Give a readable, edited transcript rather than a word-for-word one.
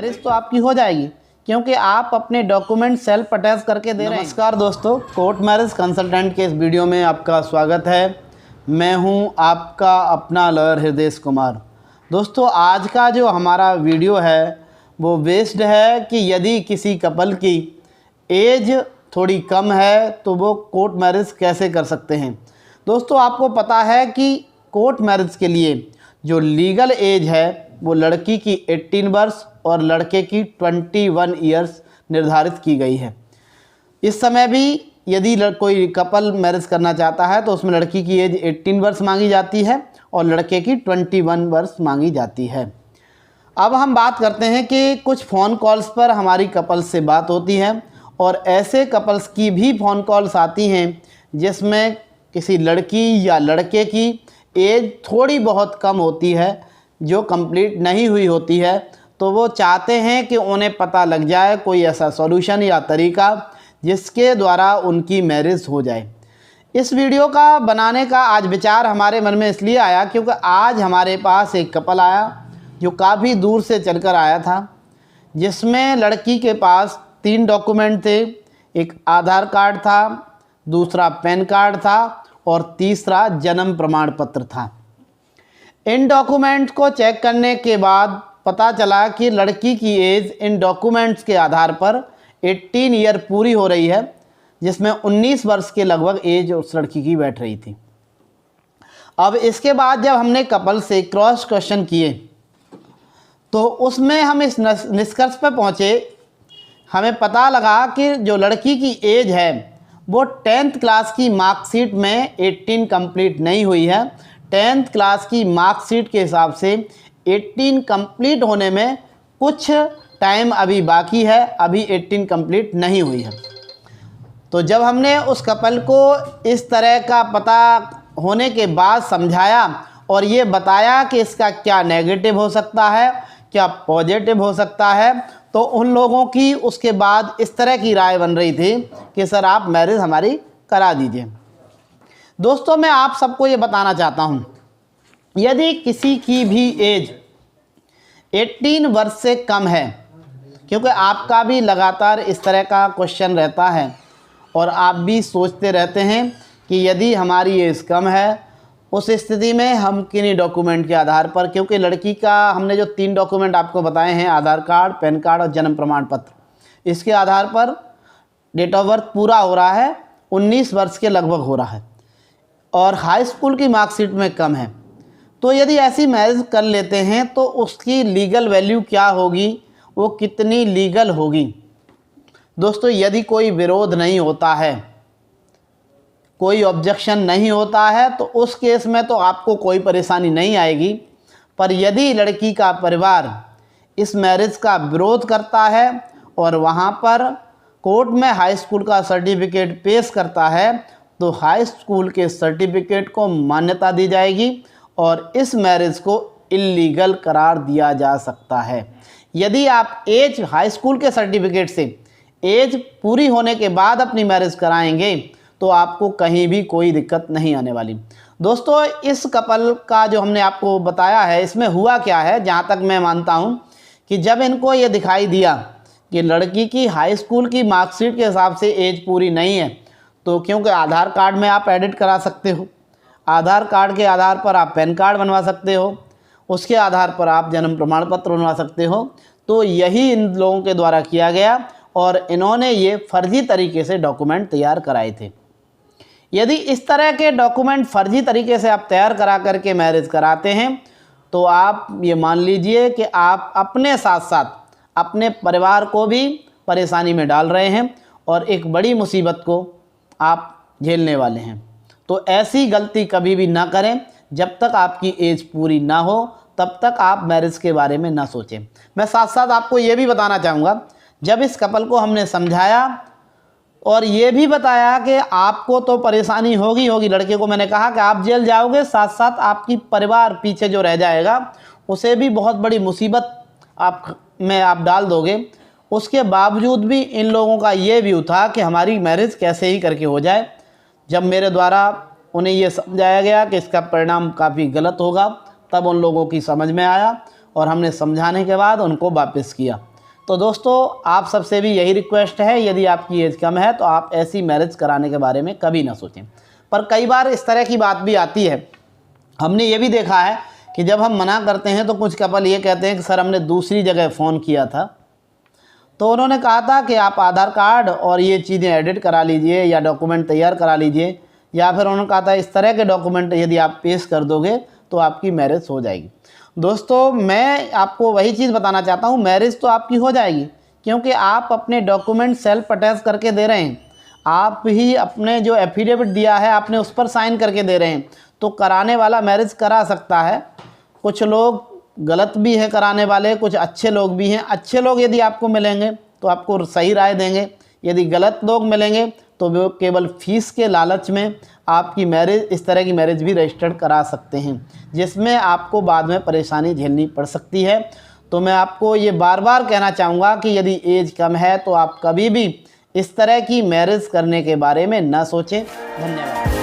Marriage तो आपकी हो जाएगी, क्योंकि आप अपने डॉक्यूमेंट सेल्फ अटैच करके दे रहे हैं। नमस्कार दोस्तों, कोर्ट मैरिज कंसल्टेंट के इस वीडियो में आपका स्वागत है। मैं हूं आपका अपना लॉयर हृदय कुमार। दोस्तों, आज का जो हमारा वीडियो है वो बेस्ड है कि यदि किसी कपल की एज थोड़ी कम है तो वो कोर्ट मैरिज कैसे कर सकते हैं। दोस्तों, आपको पता है कि कोर्ट मैरिज के लिए जो लीगल एज है वो लड़की की 18 वर्ष और लड़के की 21 ईयर्स निर्धारित की गई है। इस समय भी यदि कोई कपल मैरिज करना चाहता है तो उसमें लड़की की एज 18 वर्ष मांगी जाती है और लड़के की 21 वर्ष मांगी जाती है। अब हम बात करते हैं कि कुछ फ़ोन कॉल्स पर हमारी कपल्स से बात होती है और ऐसे कपल्स की भी फ़ोन कॉल्स आती हैं जिसमें किसी लड़की या लड़के की एज थोड़ी बहुत कम होती है, जो कंप्लीट नहीं हुई होती है, तो वो चाहते हैं कि उन्हें पता लग जाए कोई ऐसा सॉल्यूशन या तरीका जिसके द्वारा उनकी मैरिज हो जाए। इस वीडियो का बनाने का आज विचार हमारे मन में इसलिए आया क्योंकि आज हमारे पास एक कपल आया जो काफ़ी दूर से चलकर आया था, जिसमें लड़की के पास 3 डॉक्यूमेंट थे। एक आधार कार्ड था, दूसरा पैन कार्ड था और तीसरा जन्म प्रमाण पत्र था। इन डॉक्यूमेंट्स को चेक करने के बाद पता चला कि लड़की की एज इन डॉक्यूमेंट्स के आधार पर 18 ईयर पूरी हो रही है, जिसमें 19 वर्ष के लगभग एज उस लड़की की बैठ रही थी। अब इसके बाद जब हमने कपल से क्रॉस क्वेश्चन किए तो उसमें हम इस निष्कर्ष पर पहुँचे, हमें पता लगा कि जो लड़की की एज है वो 10th क्लास की मार्कशीट में 18 कंप्लीट नहीं हुई है। 10th क्लास की मार्कशीट के हिसाब से 18 कंप्लीट होने में कुछ टाइम अभी बाकी है, अभी 18 कंप्लीट नहीं हुई है। तो जब हमने उस कपल को इस तरह का पता होने के बाद समझाया और ये बताया कि इसका क्या नेगेटिव हो सकता है, क्या पॉजिटिव हो सकता है, तो उन लोगों की उसके बाद इस तरह की राय बन रही थी कि सर आप मैरिज हमारी करा दीजिए। दोस्तों, मैं आप सबको ये बताना चाहता हूँ, यदि किसी की भी एज 18 वर्ष से कम है, क्योंकि आपका भी लगातार इस तरह का क्वेश्चन रहता है और आप भी सोचते रहते हैं कि यदि हमारी एज कम है उस स्थिति में हम किन्हीं डॉक्यूमेंट के आधार पर, क्योंकि लड़की का हमने जो 3 डॉक्यूमेंट आपको बताए हैं, आधार कार्ड, पैन कार्ड और जन्म प्रमाण पत्र, इसके आधार पर डेट ऑफ बर्थ पूरा हो रहा है, 19 वर्ष के लगभग हो रहा है और हाई स्कूल की मार्कशीट में कम है। तो यदि ऐसी मैरिज कर लेते हैं तो उसकी लीगल वैल्यू क्या होगी, वो कितनी लीगल होगी। दोस्तों, यदि कोई विरोध नहीं होता है, कोई ऑब्जेक्शन नहीं होता है, तो उस केस में तो आपको कोई परेशानी नहीं आएगी। पर यदि लड़की का परिवार इस मैरिज का विरोध करता है और वहाँ पर कोर्ट में हाई स्कूल का सर्टिफिकेट पेश करता है, तो हाई स्कूल के सर्टिफिकेट को मान्यता दी जाएगी और इस मैरिज को इल्लीगल करार दिया जा सकता है। यदि आप एज हाई स्कूल के सर्टिफिकेट से एज पूरी होने के बाद अपनी मैरिज कराएंगे तो आपको कहीं भी कोई दिक्कत नहीं आने वाली। दोस्तों, इस कपल का जो हमने आपको बताया है, इसमें हुआ क्या है, जहाँ तक मैं मानता हूँ कि जब इनको ये दिखाई दिया कि लड़की की हाई स्कूल की मार्कशीट के हिसाब से एज पूरी नहीं है, तो क्योंकि आधार कार्ड में आप एडिट करा सकते हो, आधार कार्ड के आधार पर आप पैन कार्ड बनवा सकते हो, उसके आधार पर आप जन्म प्रमाण पत्र बनवा सकते हो, तो यही इन लोगों के द्वारा किया गया और इन्होंने ये फर्जी तरीके से डॉक्यूमेंट तैयार कराए थे। यदि इस तरह के डॉक्यूमेंट फर्जी तरीके से आप तैयार करा करके मैरिज कराते हैं तो आप ये मान लीजिए कि आप अपने साथ साथ अपने परिवार को भी परेशानी में डाल रहे हैं और एक बड़ी मुसीबत को आप झेलने वाले हैं। तो ऐसी गलती कभी भी ना करें। जब तक आपकी एज पूरी ना हो तब तक आप मैरिज के बारे में ना सोचें। मैं साथ साथ आपको ये भी बताना चाहूँगा, जब इस कपल को हमने समझाया और ये भी बताया कि आपको तो परेशानी होगी, लड़के को मैंने कहा कि आप जेल जाओगे, साथ साथ आपकी परिवार पीछे जो रह जाएगा उसे भी बहुत बड़ी मुसीबत आप डाल दोगे। उसके बावजूद भी इन लोगों का ये व्यू था कि हमारी मैरिज कैसे ही करके हो जाए। जब मेरे द्वारा उन्हें ये समझाया गया कि इसका परिणाम काफ़ी गलत होगा, तब उन लोगों की समझ में आया और हमने समझाने के बाद उनको वापस किया। तो दोस्तों आप सबसे भी यही रिक्वेस्ट है, यदि आपकी एज कम है तो आप ऐसी मैरिज कराने के बारे में कभी ना सोचें। पर कई बार इस तरह की बात भी आती है, हमने ये भी देखा है कि जब हम मना करते हैं तो कुछ कपल ये कहते हैं कि सर हमने दूसरी जगह फ़ोन किया था, तो उन्होंने कहा था कि आप आधार कार्ड और ये चीज़ें एडिट करा लीजिए या डॉक्यूमेंट तैयार करा लीजिए, या फिर उन्होंने कहा था इस तरह के डॉक्यूमेंट यदि आप पेश कर दोगे तो आपकी मैरिज हो जाएगी। दोस्तों मैं आपको वही चीज़ बताना चाहता हूँ, मैरिज तो आपकी हो जाएगी क्योंकि आप अपने डॉक्यूमेंट सेल्फ अटैच करके दे रहे हैं, आप ही अपने जो एफिडेविट दिया है आपने उस पर साइन करके दे रहे हैं। तो कराने वाला मैरिज करा सकता है। कुछ लोग गलत भी है कराने वाले, कुछ अच्छे लोग भी हैं। अच्छे लोग यदि आपको मिलेंगे तो आपको सही राय देंगे, यदि गलत लोग मिलेंगे तो वो केवल फीस के लालच में आपकी मैरिज, इस तरह की मैरिज भी रजिस्टर्ड करा सकते हैं, जिसमें आपको बाद में परेशानी झेलनी पड़ सकती है। तो मैं आपको ये बार बार कहना चाहूँगा कि यदि एज कम है तो आप कभी भी इस तरह की मैरिज करने के बारे में ना सोचें। धन्यवाद।